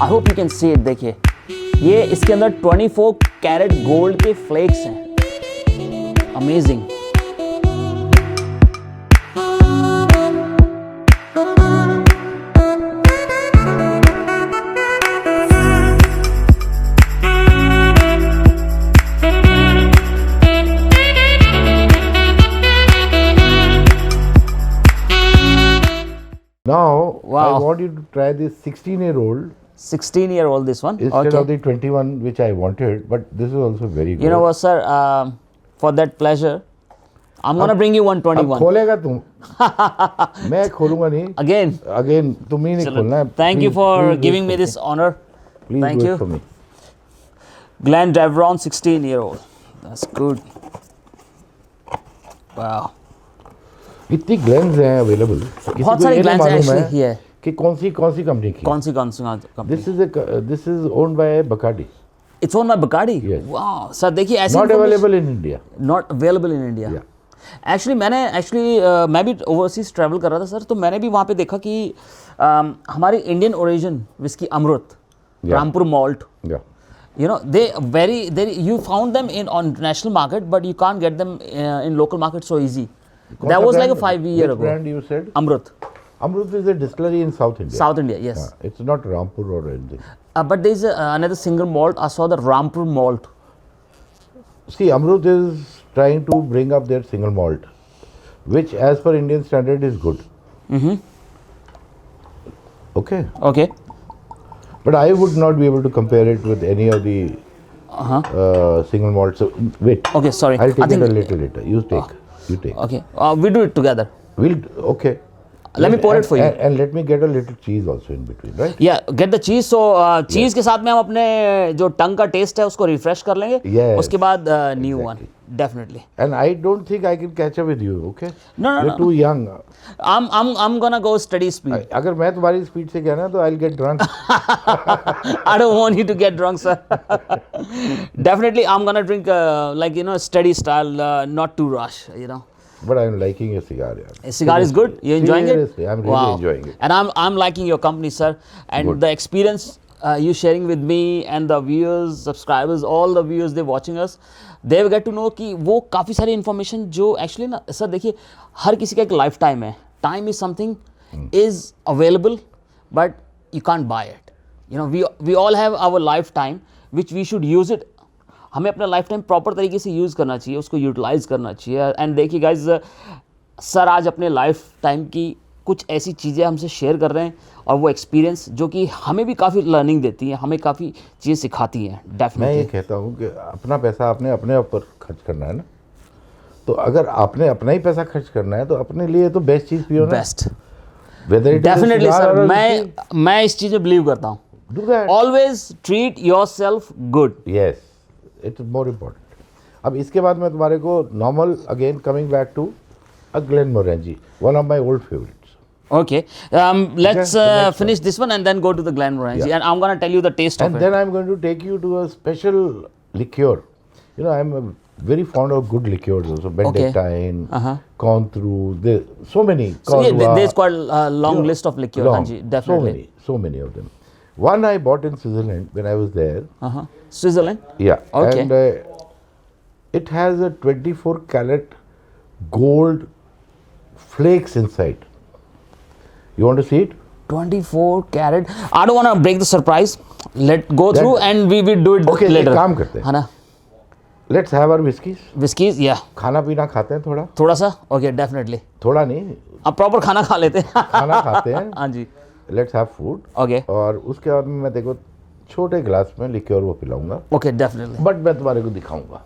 I hope you can see it. देखिए ये इसके अंदर 24 कैरेट गोल्ड के फ्लेक्स हैं। Amazing. Now, Wow. I want you to try this 16-year-old 16-year-old this one. instead Okay. of the 21 which I wanted, but this is also very good. You know what, sir? For that pleasure, I'm gonna bring you अब 121 खोलेगा तुम मैं खोलूंगा नहीं again. Again तुम ही नहीं खोलना है Thank you Please- for please do it giving me for this honor. Please Thank do you. it for me. Glenn Devron, 16-year-old. That's good. Wow. इतनी ग्लैंड्स हैं अवेलेबल बहुत सारी ग्लैंड्स एक्चुअली ही है। कि कौन सी कंपनी की कौन सी company? This is owned by Bacardi It's owned by Bacardi. Yes. Wow. Sir देखिए ऐसी not available in India not available in India. Actually मैं भी ओवरसीज ट्रैवल कर रहा था सर, तो मैंने भी वहाँ पे देखा कि हमारी Indian origin whisky Amrut, Rampur malt, you know, they you found them on international market, but you can't get them in local market so easy. That was like a 5 year ago. brand you said? Amrut. Amrut is a distillery in South India. South India, yes. It's not Rampur or anything. But there is another single malt. I saw the Rampur malt. See, Amrut is trying to bring up their single malt, which as per Indian standard is good. Okay. Okay. But I would not be able to compare it with any of the single malts. So, wait. Okay, sorry. I'll take I think, it a little later. You take. You take. Okay. We do it together. We'll. Okay. Let me pour it for you. And let me get a little cheese also in between, right? Yeah, get the cheese. So cheese के साथ में हम अपने जो टंग का test है उसको refresh कर लेंगे. Yes. उसके बाद new one, definitely. And I don't think I can catch up with you. Okay. No. You're too young. I'm gonna go steady speed. अगर मैं तुम्हारी स्पीड से गया ना तो I'll get drunk. I don't want you to get drunk, sir. Definitely, I'm gonna drink like steady style, not too rush. But I'm liking your cigar. Yeah. A cigar is good. You're enjoying it? Seriously, I'm really enjoying it. And I'm liking your company, sir. And Good. the experience you sharing with me and the viewers, subscribers, all the viewers they're watching us, they will get to know कि वो काफ़ी सारी information जो actually ना sir देखिए हर किसी का एक लाइफ टाइम है. Time is something is available, but you can't buy it. We all have our lifetime, which we should use it. हमें अपना लाइफ टाइम प्रॉपर तरीके से यूज़ करना चाहिए, उसको यूटिलाइज करना चाहिए. एंड देखिए गाइज, सर आज अपने लाइफ टाइम की कुछ ऐसी चीज़ें हमसे शेयर कर रहे हैं और वो एक्सपीरियंस जो कि हमें भी काफ़ी लर्निंग देती हैं, हमें काफ़ी चीज़ें सिखाती हैं. मैं ये कहता हूँ कि अपना पैसा आपने अपने ऊपर खर्च करना है ना, तो अगर आपने अपना ही पैसा खर्च करना है तो अपने लिए तो बेस्ट चीज़ पियो ना. Best Whether it is a definitely cigar sir. or a whiskey, मैं इस चीज़ में बिलीव करता हूँ. do that. Always treat your self good. Yes, it's more important. अब इसके बाद मैं तुम्हारे को normal again coming back to a Glenmorangie, one of my old favourites. Okay, let's the next finish this one and then go to the Glenmorangie, and I'm gonna tell you the taste And of it. then I'm going to take you to a special liqueur. I'm very fond of good liqueurs also. Benedictine, Cointreau, so many. So yeah, Cordua, there's quite a long list of liqueur. long, Hanji, definitely. So many of them. One I bought in Switzerland when I was there. Switzerland. Yeah. Okay. And it has a 24 carat gold flakes inside. You want to see it? 24 carat. I don't want to break the surprise. Let go through and we will do it Okay, later. एक काम करते हैं. है ना? Let's have our whiskeys. Whiskeys, yeah. खाना पीना खाते हैं थोड़ा. थोड़ा सा. Okay, definitely. थोड़ा नहीं. अब प्रॉपर खाना खा लेते हैं. खाना खाते हैं. हाँ जी. Let's have food. Okay. और उसके बाद में मैं देखो छोटे गिलास में लिक्योर वो पिलाऊंगा. Okay, definitely. बट मैं तुम्हारे को दिखाऊंगा.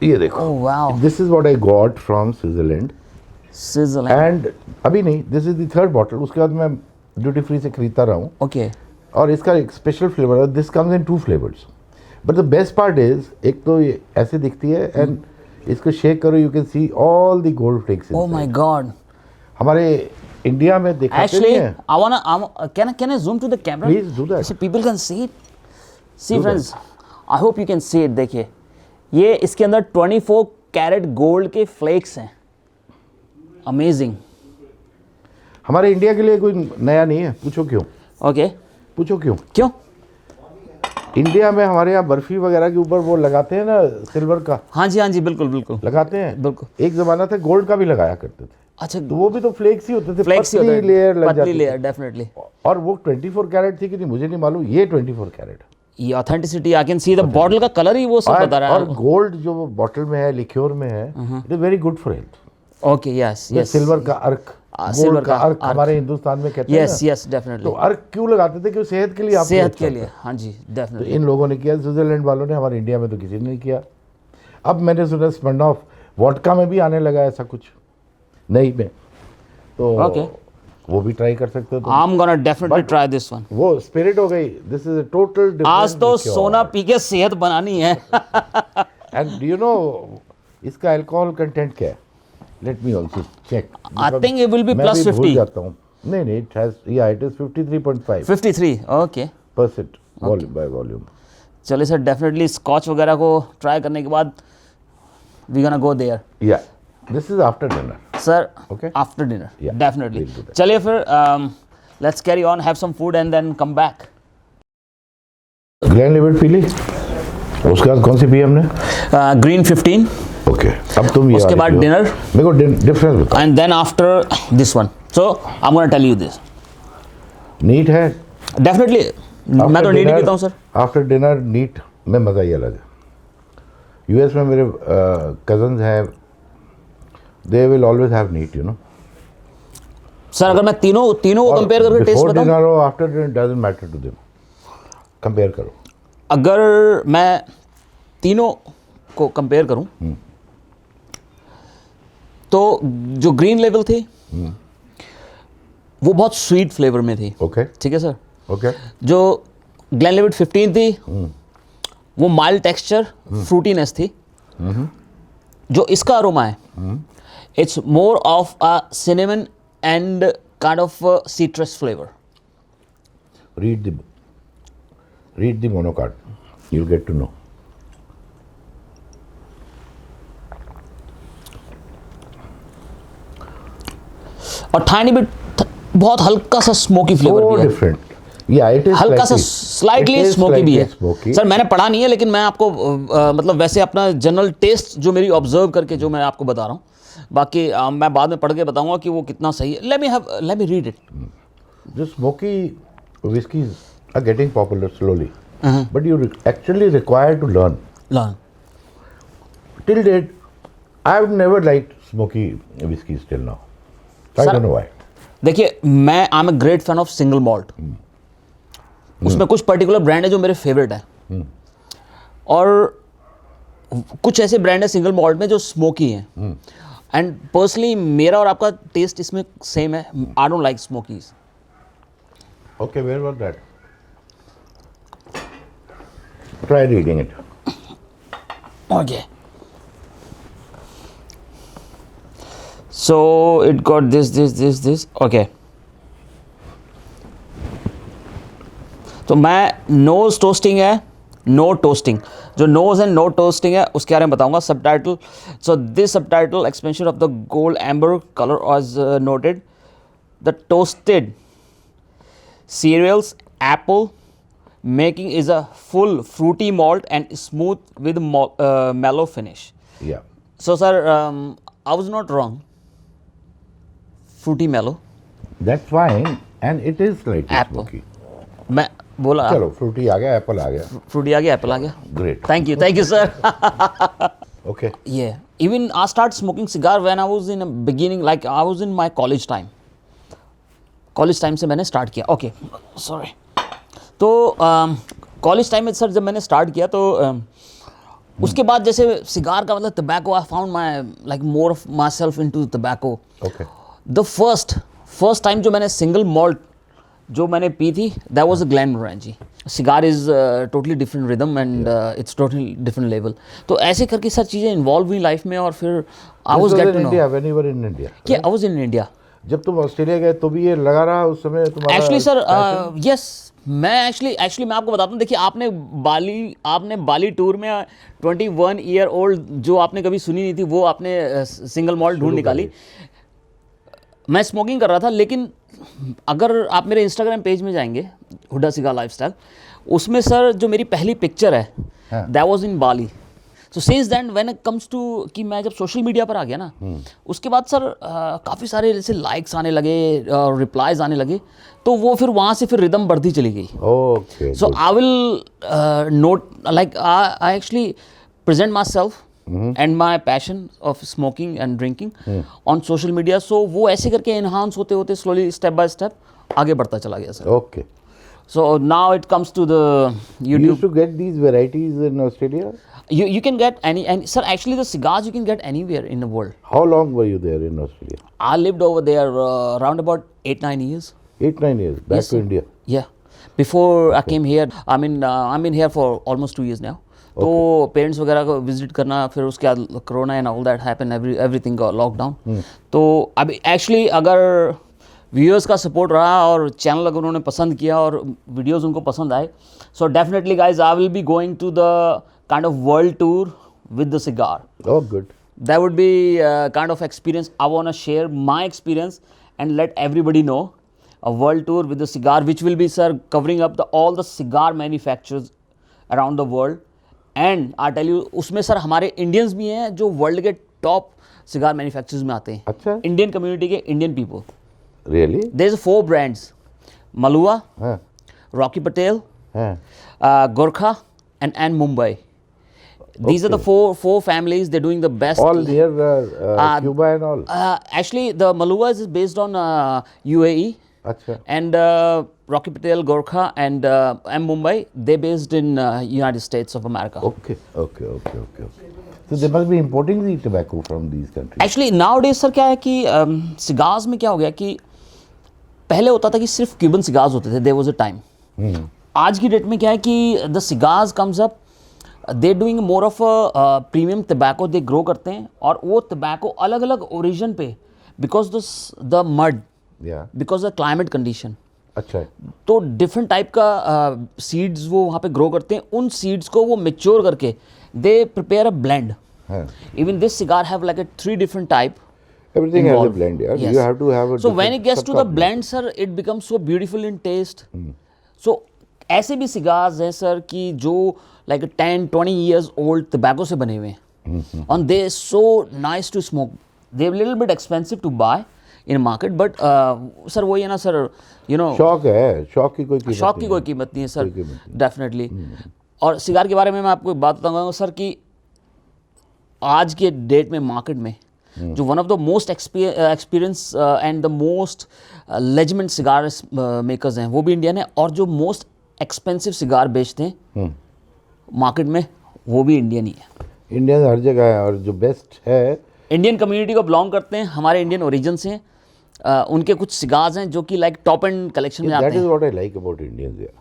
ये देखो. Oh wow. This is what I got from Switzerland. Switzerland. And अभी नहीं. This is the third bottle. उसके बाद मैं ड्यूटी फ्री से खरीदता रहा हूँ. Okay. और इसका एक स्पेशल फ्लेवर है. This comes in 2 flavours. But the best part is एक तो ये ऐसे दिखती है एंड इसको शेक करो you can see all the gold flakes. Oh my God. हमारे इंडिया में दिखाते Actually, नहीं है. I wanna can I zoom to the camera? Please do that. So people can see it. See Do friends, I hope you can see it. देखिए ये इसके अंदर 24 carat gold के फ्लेक्स हैं. अमेजिंग. हमारे इंडिया के लिए कोई नया नहीं है. पूछो क्यों. Okay. पूछो क्यों? क्यों? इंडिया में हमारे यहाँ बर्फी वगैरह के ऊपर वो लगाते हैं ना, सिल्वर का। हाँ जी बिल्कुल बिल्कुल लगाते हैं। बिल्कुल। एक ज़माना था गोल्ड का भी लगाया करते थे, अच्छा, तो वो भी तो फ्लेक्स ही होते थे, फ्लेक्स पतली लेयर लग पतली जाती लेयर, थी। डेफिनेटली। और वो 24 कैरेट थी कि नहीं मुझे नहीं मालूम, ये 24 कैरेट। ये authenticity, I can see the bottle का कलर ही वो सब बता रहा और है। गोल्ड जो बॉटल में है, लिक्योर में है, it is very good for health. Okay, yes yes. Silver का अर्क, सिल्वर गोल्ड का का अर्क अर्क। हमारे हिंदुस्तान में कहते हैं यस ना। Yes, definitely. तो अर्क क्यों लगाते थे? कि सेहत के लिए, आपको सेहत अच्छा के लिए, होता है। हाँ जी, तो डेफिनेटली। इन लोगों ने किया, स्विट्जरलैंड वालों ने, हमारे इंडिया में तो किसी ने नहीं किया। अब मैंने सुना स्मिर्नॉफ वोडका में भी आने लगा ऐसा कुछ, नई में, तो Okay. वो भी ट्राई कर सकते हो तुम। I am gonna definitely But- try this one. वो स्पिरिट हो गई, this is a total different. आज तो सोना पी के सेहत बनानी है। एंड डू यू नो इसका अल्कोहल कंटेंट क्या है? Let me also check. I think it will be मैं प्लस भी भूल 50। जाता हूँ। नहीं, इट हैज, या it is 53.5% 53, okay. Volume by volume. चलिए सर, डेफिनेटली स्कॉच वगैरह को ट्राई करने के बाद we gonna go there. Yeah this is after dinner. Sir, Okay. After dinner, Yeah, definitely. we'll do that. चलिए फिर, let's carry on, have some food and then come back. Glenlivet पी ली, उसके बाद कौन सी पी हमने? ग्रीन 15, ओके, अब तुम ये उसके वाली बाद पियो। dinner। मेरे को डिफरेंस बताओ। And then after this one. So I am gonna tell you this. Neat है? डेफिनेटली, मैं तो नीट ही पीता हूँ सर। आफ्टर डिनर नीट में मज़ा ही अलग है। यूएस में मेरे कजन्स हैं, they will always have neat, you know. Sir, अगर मैं तीनों को कंपेयर करके टेस्ट बिफोर बताऊं, डिनर हो after dinner doesn't matter to them, compare करो। अगर मैं तीनों को कंपेयर करूं, तो जो ग्रीन लेवल थी वो बहुत स्वीट फ्लेवर में थी। ओके ठीक है सर। ओके। जो ग्लेनलिवेट 15 थी वो माइल्ड टेक्सचर, फ्रूटीनेस थी। जो इसका अरोमा है, it's more of a cinnamon and kind of citrus flavour. read the mono card, you'll get to know. और टाइनी बिट, बहुत हल्का सा स्मोकी फ्लेवर So भी है। different. Yeah, it is हल्का सा slightly- slightly it is smoky भी है। slightly smoky. सर, मैंने पढ़ा नहीं है, लेकिन मैं आपको मतलब वैसे अपना जनरल टेस्ट जो मेरी ऑब्जर्व करके जो मैं आपको बता रहा हूँ, बाकी मैं बाद में पढ़ के बताऊंगा कि वो कितना सही है। Let me read it. The smoky whiskeys are getting popular slowly, but you actually require to learn. Learn. Till date, I have never liked smoky whiskeys till now. I Sir- don't know why. देखिए, मैं I am a great fan of single malt. उसमें कुछ particular brand है जो मेरे favourite है, और कुछ ऐसे ब्रांड है सिंगल मॉल्ट में जो स्मोकी हैं। एंड पर्सनली मेरा और आपका टेस्ट इसमें सेम है। I don't like smokies. Okay, where was that? Try reading it. Okay. So it got this. Okay. तो मैं नोज टोस्टिंग है, नो टोस्टिंग, जो नोज एंड नो टोस्टिंग है उसके बारे में बताऊंगा। सब टाइटल, सो दिस सब title expansion of the gold amber colour was noted. The toasted cereals, apple making is a full fruity malt and smooth with mellow finish. Yeah. So sir, I was not wrong. Fruity mellow. That's fine, and it is slightly Apple. smoky. मैं बोला चलो, fruity आ गया, apple आ गया. fruity आ गया, apple आ गया. Great. Thank you sir. Okay. Yeah, even I started smoking cigar when I was in a beginning, like I was in my college time. College time से मैंने start किया। Okay, sorry. तो college time में sir जब मैंने start किया, तो उसके बाद जैसे सिगार का मतलब tobacco, I found my like more of myself into tobacco. Okay. The first time जो मैंने सिंगल मॉल्ट जो मैंने पी थी, that was a Glenmorangie. Cigar is totally different rhythm and it's totally different level. तो ऐसे करके sir चीज़ें इन्वॉल्व हुई लाइफ में, और फिर I This was was get in to know India, when you were in India. कि I was in India. जब तुम ऑस्ट्रेलिया गए तो भी ये लगा रहा उस समय तुम्हारा? Actually sir, passion? यस, मैं एक्चुअली मैं आपको बताता हूँ। देखिए, आपने बाली टूर में 21 ईयर ओल्ड जो आपने कभी सुनी नहीं थी, वो आपने सिंगल मॉल्ट ढूंढ निकाली। मैं स्मोकिंग कर रहा था, लेकिन अगर आप मेरे इंस्टाग्राम पेज में जाएंगे हुड्डा सिगार लाइफस्टाइल, उसमें सर जो मेरी पहली पिक्चर है that was in Bali. So since then when it comes to कि मैं जब सोशल मीडिया पर आ गया ना, उसके बाद सर काफ़ी सारे जैसे लाइक्स आने लगे और रिप्लाइज आने लगे, तो वो फिर वहाँ से फिर रिदम बढ़ती चली गई। Okay, so I will note like I actually present myself and my passion of smoking and drinking on social media. So वो ऐसे करके enhance होते होते slowly step by step आगे बढ़ता चला गया sir. okay. So now it comes to the You YouTube. used to get these varieties in Australia? You can get any, and sir, actually the cigars you can get anywhere in the world. How long were you there in Australia? I lived over there around about 8-9 years. 8-9 years back Yes, to sir. India. Yeah, before I came here, I'm in here for almost 2 years now. तो parents वगैरह को visit करना, फिर उसके बाद corona and all that happen, everything का lockdown. तो अभी एक्चुअली अगर व्यूअर्स का सपोर्ट रहा और चैनल अगर उन्होंने पसंद किया और वीडियोस उनको पसंद आए, so definitely guys I will be going to the kind of world tour with the cigar. Oh, good. That would be kind of experience. I want to share my experience and let everybody know a world tour with the cigar, which will be, sir, covering up all the cigar manufacturers around the world. And I tell you, उसमें sir हमारे Indians भी हैं जो world के top cigar manufacturers में आते हैं। अच्छा। इंडियन कम्युनिटी के Indian people. Really? There is 4 brands: Malua, हाँ, Rocky Patel, हाँ. Gorkha, and Mumbai. These are the four families. They're doing the best. All near Cuba and all. Actually, the Malua is based on UAE, अच्छा. and Rocky Patel, Gorkha, and Mumbai, they're based in United States of America. Okay. So they must be importing the tobacco from these countries. Actually, nowadays sir क्या है कि cigars में क्या हो गया कि पहले होता था कि सिर्फ क्यूबन सिगार्स होते थे, देयर वाज अ टाइम। आज की डेट में क्या है कि the cigars comes up, they doing more of premium tobacco, they grow करते हैं, और वो टबैको अलग अलग ओरिजिन पे, because the mud, Yeah. Because the climate condition, अच्छा है. तो डिफरेंट टाइप का सीड्स वो वहाँ पे ग्रो करते हैं। उन सीड्स को वो मेच्योर करके दे प्रिपेयर अ ब्लेंड। हाँ. Even this cigar have like a 3 different type. Everything has a involved. blend, yeah. Yes. You have to have a. So when different it gets to the subcontinent. blend, sir, it becomes so beautiful in taste. So ऐसे भी cigars हैं sir कि जो like 10-20 years old tobacco से बने हुए हैं, and they so nice to smoke. They're a little bit expensive to buy in market, but sir वही है ना सर, you know, शौक है, शौक की कोई कीमत शौक की नहीं कोई है. कीमत नहीं है सर, कोई कीमत नहीं। डेफिनेटली। और सिगार के बारे में मैं आपको एक बात बताऊंगा सर कि आज के डेट में मार्केट में जो one of the most experience and the most legitimate cigar makers हैं वो भी इंडियन है, और जो मोस्ट एक्सपेंसिव सिगार बेचते हैं मार्केट में वो भी इंडियन ही है। इंडियन हर जगह है, और जो बेस्ट है इंडियन कम्युनिटी को बिलोंग करते हैं, हमारे इंडियन ओरिजिन से हैं। उनके कुछ सिगार्स हैं जो कि लाइक टॉप एंड कलेक्शन में आते that is हैं। what I like about Indians. Yeah.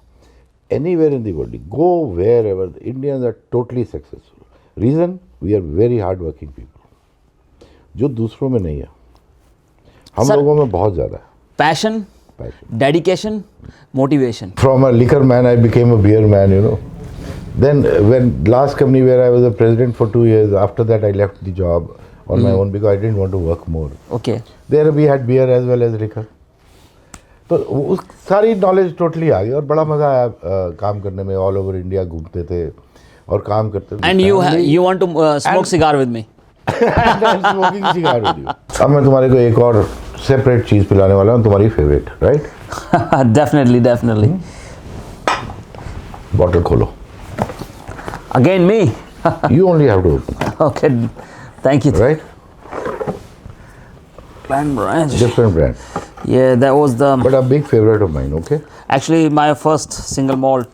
Anywhere in the world, go wherever, the Indians are totally successful. Reason, we are very hard-working people. जो दूसरों में नहीं है, हम Sir, लोगों में बहुत ज़्यादा है. Passion, Passion. Dedication, motivation. From a liquor man, I became a beer man. You know. Then when last company where I was a president for 2 years, after that I left the job on my own because I didn't want to work more. Okay. There we had beer as well as liquor. तो उस सारी knowledge totally आ गई, और बड़ा मज़ा आया काम करने में. ऑल ओवर इंडिया घूमते थे और काम करते थे. And you want to smoke cigar with me. Smoking cigar with you. अब मैं तुम्हारे को एक और सेपरेट चीज़ पिलाने वाला हूँ, तुम्हारी फेवरेट, राइट? डेफिनेटली। बॉटल खोलो. Again me. You only have to open, okay, thank you. Right? Glen Morangi. Different brand, Yeah, that was the but a big favorite of mine. Okay. actually my first single malt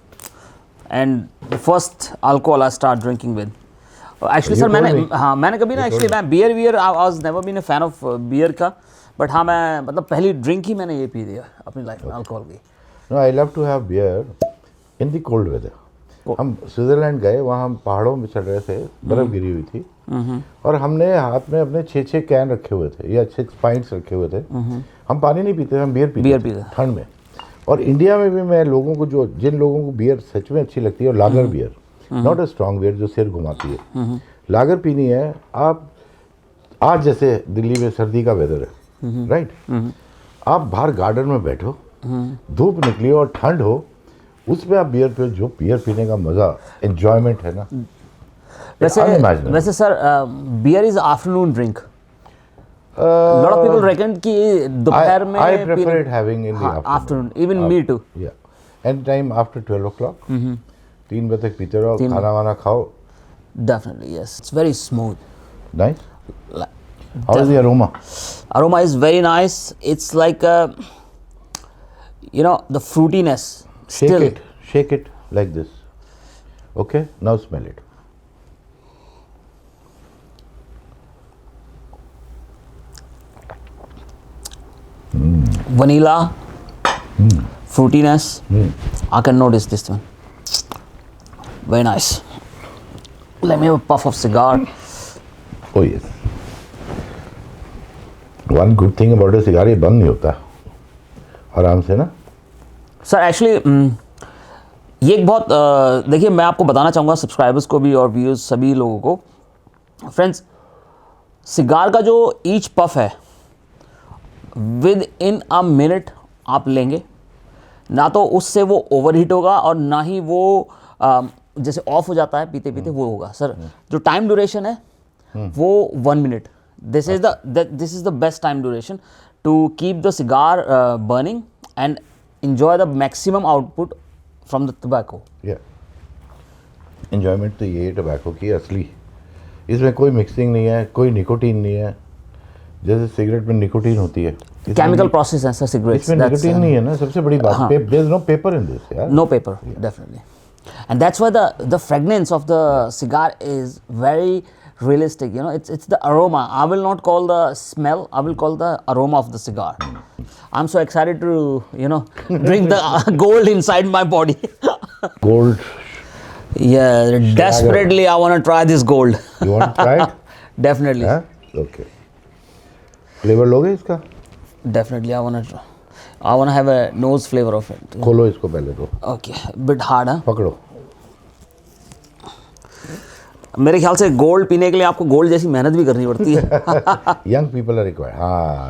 and the first alcohol I started drinking with. Actually You sir मैंने told me. हाँ मैंने कभी ना actually मैं beer I was never been a fan of beer का, but हाँ मैं मतलब पहली ड्रिंक ही मैंने ये पी दिया अपनी लाइफ में, अल्कोहल की। No, I love to have beer in the cold weather. हम स्विट्जरलैंड गए, वहाँ हम पहाड़ों में चढ़ रहे थे, बर्फ़ गिरी हुई थी, और हमने हाथ में अपने 6 कैन रखे हुए थे या 6 पाइंट्स रखे हुए थे. हम पानी नहीं पीते, हम बियर पीते थे ठंड में. और इंडिया में भी मैं लोगों को जिन लोगों को बियर सच में अच्छी लगती है, और lager beer, not a strong beer जो सिर घुमाती है, लागर पीनी है आप. आज जैसे दिल्ली में सर्दी का वेदर है, राइट? आप बाहर गार्डन में बैठो, धूप निकली और ठंड हो, उसमें आप बियर पियो, जो बियर पीने का मजा, एंजॉयमेंट है ना, unimaginable. वैसे sir beer is afternoon drink. Lot of people recommend कि दोपहर में I prefer it having in the afternoon. Even me too. Yeah. Any time after 12 o'clock. 3 बजे तक पीते रहो, खाना वाना खाओ. Definitely, yes. It's very smooth. Nice. How is the aroma? Aroma is very nice. It's like the fruitiness. Shake it like this. Okay, now smell it. Vanilla, fruitiness. I can notice this one. Very nice. Let me have a puff of cigar. Oh yes. One good thing about a cigar, ये बंद नहीं होता आराम से ना. Sir actually ये एक बहुत देखिए, मैं आपको बताना चाहूँगा सब्सक्राइबर्स को भी और व्यूअर्स सभी लोगों को. फ्रेंड्स, सिगार का जो ईच पफ है विद इन अ मिनट आप लेंगे, ना तो उससे वो ओवरहीट होगा और ना ही वो जैसे ऑफ हो जाता है पीते पीते वो होगा. सर जो टाइम ड्यूरेशन है वो 1 मिनट. This is the best time duration to keep the cigar burning and enjoy the maximum output from the tobacco. Yeah. Enjoyment तो ये टबैको की असली. इसमें कोई मिक्सिंग नहीं है, कोई निकोटीन नहीं है, जैसे सिगरेट में निकोटीन होती है. केमिकल प्रोसेस है सर सिगरेट्स. इसमें निकोटीन नहीं है ना, सबसे बड़ी बात. There is no paper in this. यार. No paper, definitely. And that's why the fragrance of the cigar is very realistic. It's the aroma. I will not call the smell. I will call the aroma of the cigar. I'm so excited to drink the gold inside my body. Gold. Yeah, desperately I want to try this gold. You want to try it? Definitely. Okay. Flavor लोगे इसका? Definitely I want to have a nose flavor of it. खोलो इसको पहले तो. Okay, bit hard, huh? पकड़ो. मेरे ख्याल से गोल्ड पीने के लिए आपको गोल्ड जैसी मेहनत भी करनी पड़ती है. Young people are required.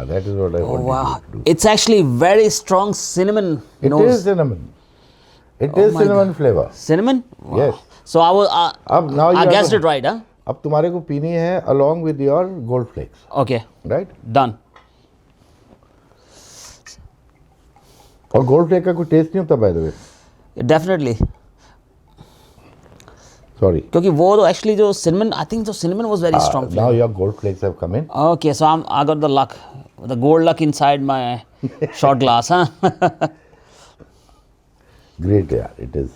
That is what I want to do. It's actually very strong cinnamon It nose. is cinnamon. It is cinnamon flavor. Cinnamon? Wow. Yes. So अब now you I have guessed to- it right, huh? अब तुम्हारे को पीनी है along with your gold flakes, Okay, right? done. और gold flake का कोई test नहीं होता by the way. Definitely. Sorry. क्योंकि वो तो एक्चुअली जो cinnamon, I think the cinnamon was very strong Now flavor. your gold flakes have come in. Okay, so I got the luck, the gold luck inside my shot glass, huh? Great, yeah, it is.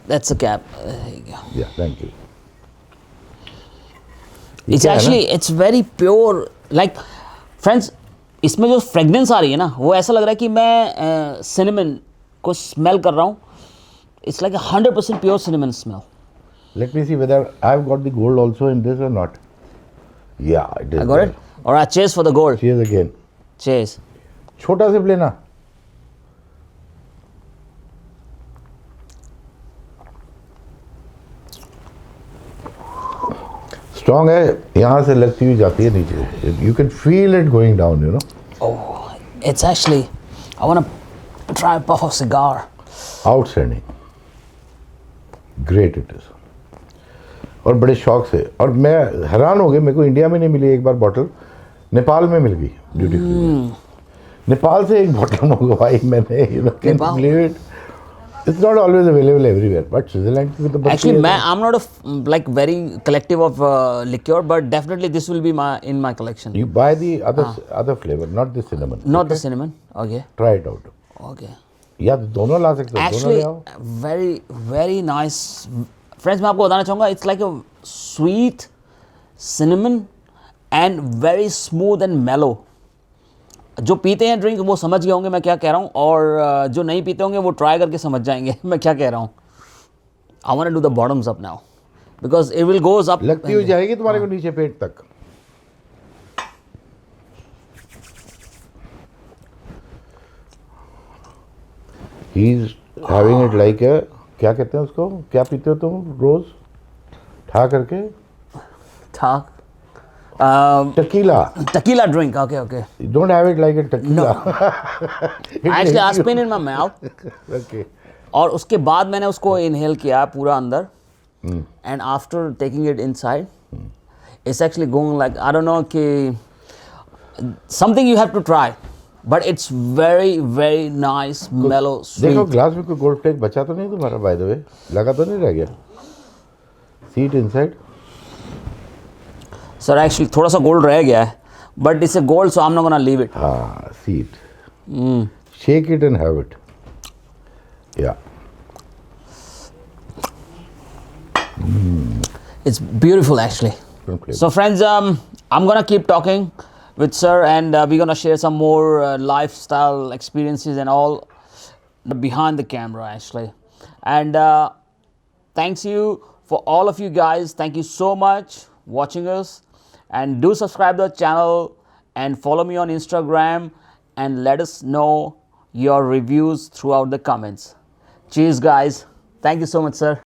That's a cap. There you go. Yeah, thank you. It's क्या है actually it's very pure. Like friends, इसमें जो fragrance आ रही है ना, वो ऐसा लग रहा है कि मैं cinnamon को स्मेल कर रहा हूँ. It's like 100% pure cinnamon smell. Let me see whether I've got the gold also in this or not. Yeah, it is. I got it. All right, cheers for the gold. Cheers again. Cheers. छोटा SIP लेना. Strong है, यहाँ से लगती हुई जाती है नीचे. You can feel it going down, you know. Oh, it's actually. I want to try a puff of cigar. Outstanding. Great it is. और बड़े शौक से. और मैं हैरान हो गया, मेरे को इंडिया में नहीं मिली एक बार बॉटल, नेपाल में मिल गई ड्यूटी फ्री. नेपाल से एक बॉटल मंगवाई मैंने. Can you believe it? It's not always available everywhere, but Switzerland with the Actually, I'm not a very collective of liqueur, but definitely this will be in my collection. You buy the other flavor, not the cinnamon. Not the cinnamon. Okay. Try it out. Okay. या दोनों ला सकते हो. दोनों ले Actually, आओ. very nice. Friends, मैं आपको बताना चाहूँगा, it's like a sweet cinnamon and very smooth and mellow. जो पीते हैं ड्रिंक वो समझ गए होंगे मैं क्या कह रहा हूँ, और जो नहीं पीते होंगे वो ट्राई करके समझ जाएंगे मैं क्या कह रहा हूँ. I want to do the bottoms up now because it will goes up. लगती हुई जाएगी तुम्हारे को नीचे पेट तक. He is having it like a, क्या कहते हैं उसको, क्या पीते हो तुम रोज ठा करके? ठाक. Tequila. tequila drink. Okay. You don't have it like a tequila. Actually, I spin in my mouth. Okay. और उसके बाद मैंने उसको इनहेल किया पूरा अंदर. And after taking it inside, it's actually going like, I don't know, something you have to try. But it's very, very nice, mellow, sweet. देखो glass में कोई गोल्ड फ्लेक बचा तो नहीं तुम्हारा, बाय द वे लगा तो नहीं रह गया? See it inside. Sir, actually थोड़ा सा गोल्ड रह गया है, but it's a gold, so I'm not gonna leave it. हाँ, see it. Shake it and have it. Yeah. It's beautiful actually. So friends, I'm gonna keep talking with sir, and we're gonna share some more lifestyle experiences and all behind the camera actually. And thanks you for all of you guys. Thank you so much watching us, and do subscribe to the channel and follow me on Instagram, and let us know your reviews throughout the comments. Cheers guys. Thank you so much sir.